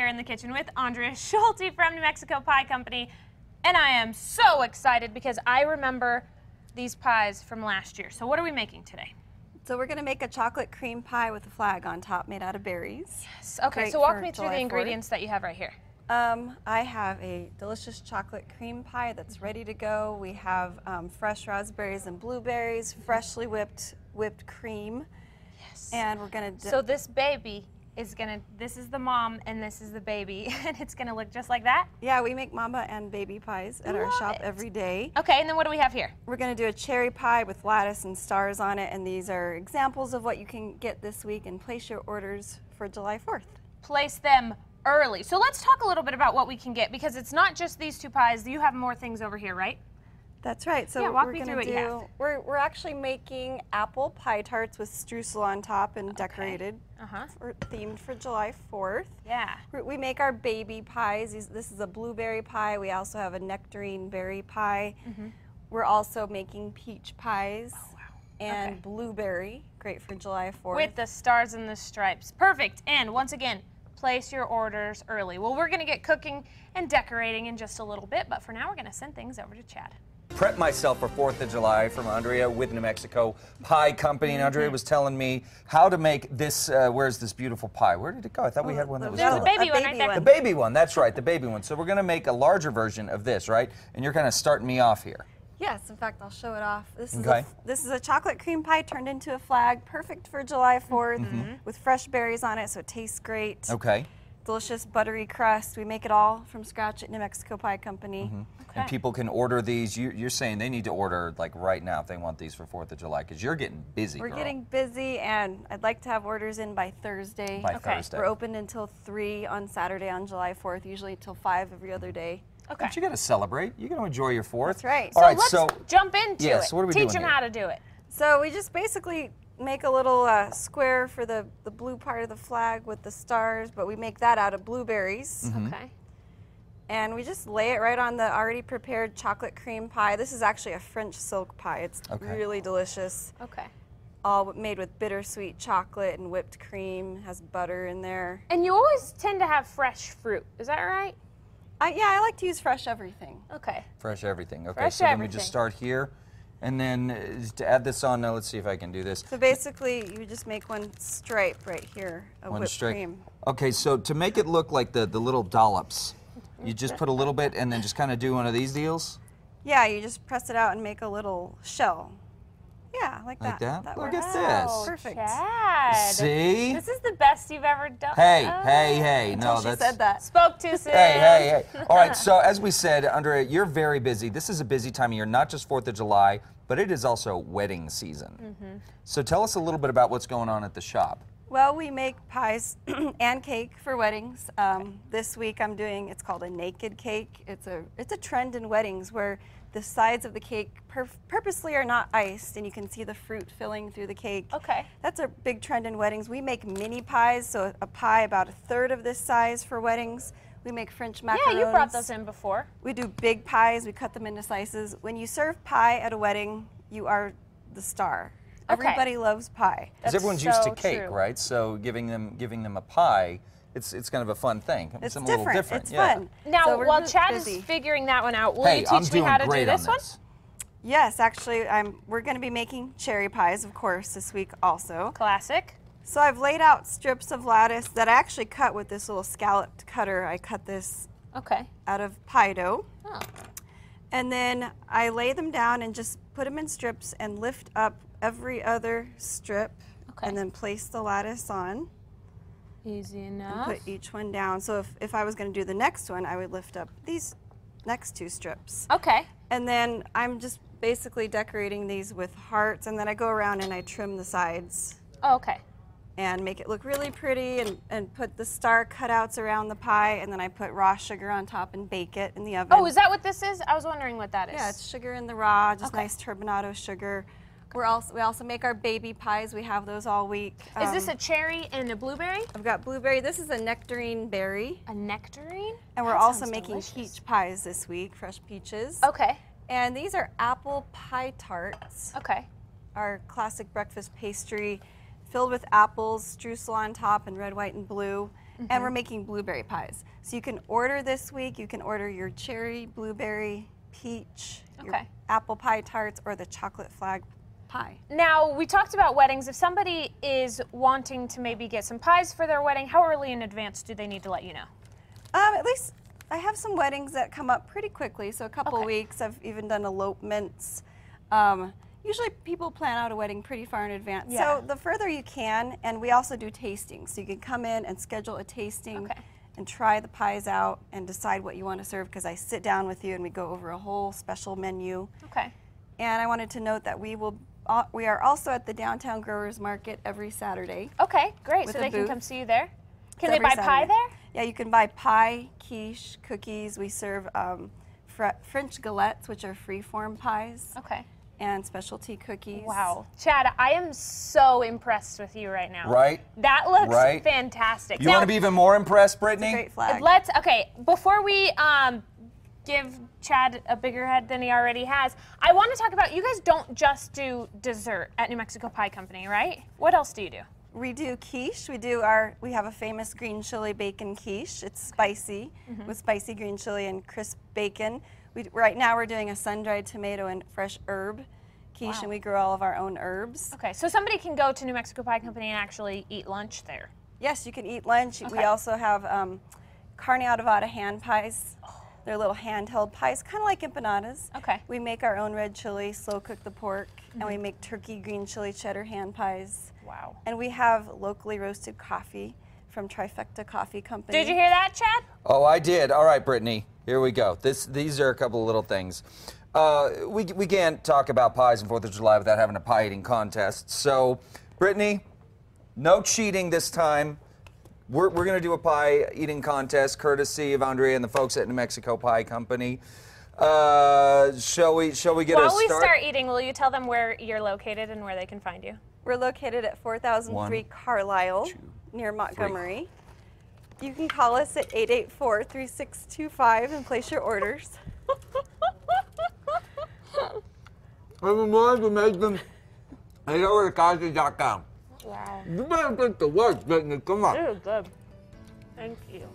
here in the kitchen with Andrea Schulte from New Mexico Pie Company. And I am so excited because I remember these pies from last year. So what are we making today? So we're going to make a chocolate cream pie with a flag on top made out of berries. Yes. Okay, so walk me through the ingredients that you have right here. I have a delicious chocolate cream pie that's ready to go. We have fresh raspberries and blueberries, freshly whipped cream. Yes. And we're going to... So this baby is going to, this is the mom and this is the baby, and it's going to look just like that? Yeah, we make mama and baby pies at our shop every day. Okay, and then what do we have here? We're going to do a cherry pie with lattice and stars on it, and these are examples of what you can get this week, and place your orders for July 4th. Place them early. So let's talk a little bit about what we can get, because it's not just these two pies. You have more things over here, right? That's right. So yeah, walk we're me going through to what you have. We're actually making apple pie tarts with streusel on top and decorated, themed for July 4th. Yeah. We make our baby pies. This is a blueberry pie. We also have a nectarine berry pie. We're also making peach pies and blueberry, great for July 4th. With the stars and the stripes. Perfect. And once again, place your orders early. Well, we're going to get cooking and decorating in just a little bit, but for now we're going to send things over to Chad. Prep myself for 4th of July from Andrea with New Mexico Pie Company. And Andrea was telling me how to make this, where's this beautiful pie? Where did it go? I thought we had one that was There's still... a baby one right there. The baby one, that's right, the baby one. So we're going to make a larger version of this, right? And you're kind of starting me off here. Yes, in fact, I'll show it off. This is a chocolate cream pie turned into a flag, perfect for July 4th, with fresh berries on it, so it tastes great. Okay. Delicious buttery crust. We make it all from scratch at New Mexico Pie Company. And people can order these. You're saying they need to order like right now if they want these for 4th of July, because you're getting busy, We're girl. getting busy, and I'd like to have orders in by Thursday. By Thursday. We're open until 3 on Saturday on July 4th, usually until 5 every other day. Okay. But you got to celebrate. You got to enjoy your 4th. That's right. All So right, let's jump into it. What are we doing Teach them here? how to do it. So we just basically make a little square for the blue part of the flag with the stars, but we make that out of blueberries. Okay. And we just lay it right on the already prepared chocolate cream pie. This is actually a French silk pie. It's really delicious. Okay. All made with bittersweet chocolate and whipped cream. Has butter in there. And you always tend to have fresh fruit. Is that right? Yeah, I like to use fresh everything. Okay. Fresh everything. Okay, Fresh so then we everything. just start here. And then to add this on, now let's see if I can do this. So basically, you just make one stripe right here of whipped cream. Okay, so to make it look like the little dollops, you just put a little bit and then just kind of do one of these deals? Yeah, you just press it out and make a little shell. Yeah, like that. That? Look works. at this. Perfect. Chad. See? This is the best you've ever done. Hey. No, She said that. Spoke too soon. Hey. All right, so as we said, Andrea, you're very busy. This is a busy time of year, not just 4th of July, but it is also wedding season. So tell us a little bit about what's going on at the shop. Well, we make pies and cake for weddings. This week I'm doing, it's called a naked cake. It's a trend in weddings where the sides of the cake purposely are not iced, and you can see the fruit filling through the cake. Okay. That's a big trend in weddings. We make mini pies, so a pie about 1/3 of this size for weddings. We make French macarons. Yeah, you brought those in before. We do big pies. We cut them into slices. When you serve pie at a wedding, you are the star. Everybody loves pie. Because everyone's used to cake, right? So giving them a pie, it's kind of a fun thing. It's something a little different. It's fun. Now, so while Chad is figuring that one out, will you teach me how to do this one? Yes, actually, we're going to be making cherry pies, of course, this week also. Classic. So I've laid out strips of lattice that I actually cut with this little scalloped cutter. I cut this out of pie dough. Oh. And then I lay them down and just put them in strips and lift up every other strip and then place the lattice on. Easy enough. And put each one down. So if I was going to do the next one, I would lift up these next 2 strips. Okay. And then I'm just basically decorating these with hearts, and then I go around and I trim the sides. Oh, okay. And make it look really pretty, and put the star cutouts around the pie, and then I put raw sugar on top and bake it in the oven. Oh, is that what this is? I was wondering what that is. Yeah, it's sugar in the raw, just nice turbinado sugar. We also make our baby pies. We have those all week. Is this a cherry and a blueberry? I've got blueberry. This is a nectarine berry. A nectarine? And we're also making peach pies this week, fresh peaches. Okay. And these are apple pie tarts. Okay. Our classic breakfast pastry filled with apples, streusel on top, and red, white, and blue. and we're making blueberry pies. So you can order this week. You can order your cherry, blueberry, peach, your Okay. apple pie tarts, or the chocolate flag pie. Now, we talked about weddings. If somebody is wanting to maybe get some pies for their wedding, how early in advance do they need to let you know? At least I have some weddings that come up pretty quickly, so a couple Okay. weeks. I've even done elopements. Usually people plan out a wedding pretty far in advance. Yeah. So the further you can, and we also do tastings. So you can come in and schedule a tasting Okay. and try the pies out and decide what you want to serve, because I sit down with you and we go over a whole special menu. Okay. And I wanted to note that we are also at the Downtown Growers Market every Saturday. Okay, great. With So a they can booth. come see you there? Can It's they buy every pie Saturday. there? Yeah, you can buy pie, quiche, cookies. We serve French galettes, which are free-form pies, Okay. and specialty cookies. Wow. Chad, I am so impressed with you right now. Right? That looks Right. fantastic. You want to be even more impressed, Brittany? Great flag. Okay, before we give Chad a bigger head than he already has, I want to talk about, you guys don't just do dessert at New Mexico Pie Company, right? What else do you do? We do quiche. We have a famous green chili bacon quiche. It's spicy with spicy green chili and crisp bacon. Right now we're doing a sun-dried tomato and fresh herb quiche, Wow. and we grow all of our own herbs. Okay, so somebody can go to New Mexico Pie Company and actually eat lunch there. Yes, you can eat lunch. We Okay. also have carne adobada hand pies. They're little handheld pies, kind of like empanadas. Okay. We make our own red chili, slow cook the pork, and we make turkey green chili cheddar hand pies. Wow. And we have locally roasted coffee from Trifecta Coffee Company. Did you hear that, Chad? Oh, I did. All right, Brittany, here we go. These are a couple of little things. We can't talk about pies on 4th of July without having a pie eating contest. So, Brittany, no cheating this time. We're going to do a pie eating contest courtesy of Andrea and the folks at New Mexico Pie Company. Shall we get a While we start? start eating, will you tell them where you're located and where they can find you? We're located at 4003 1, Carlisle, 2, near Montgomery. You can call us at 884-3625 and place your orders. I'm more to make them. Head over to Cosby.com. Wow. You better get the work, Brittany. Come on. This is good. Thank you.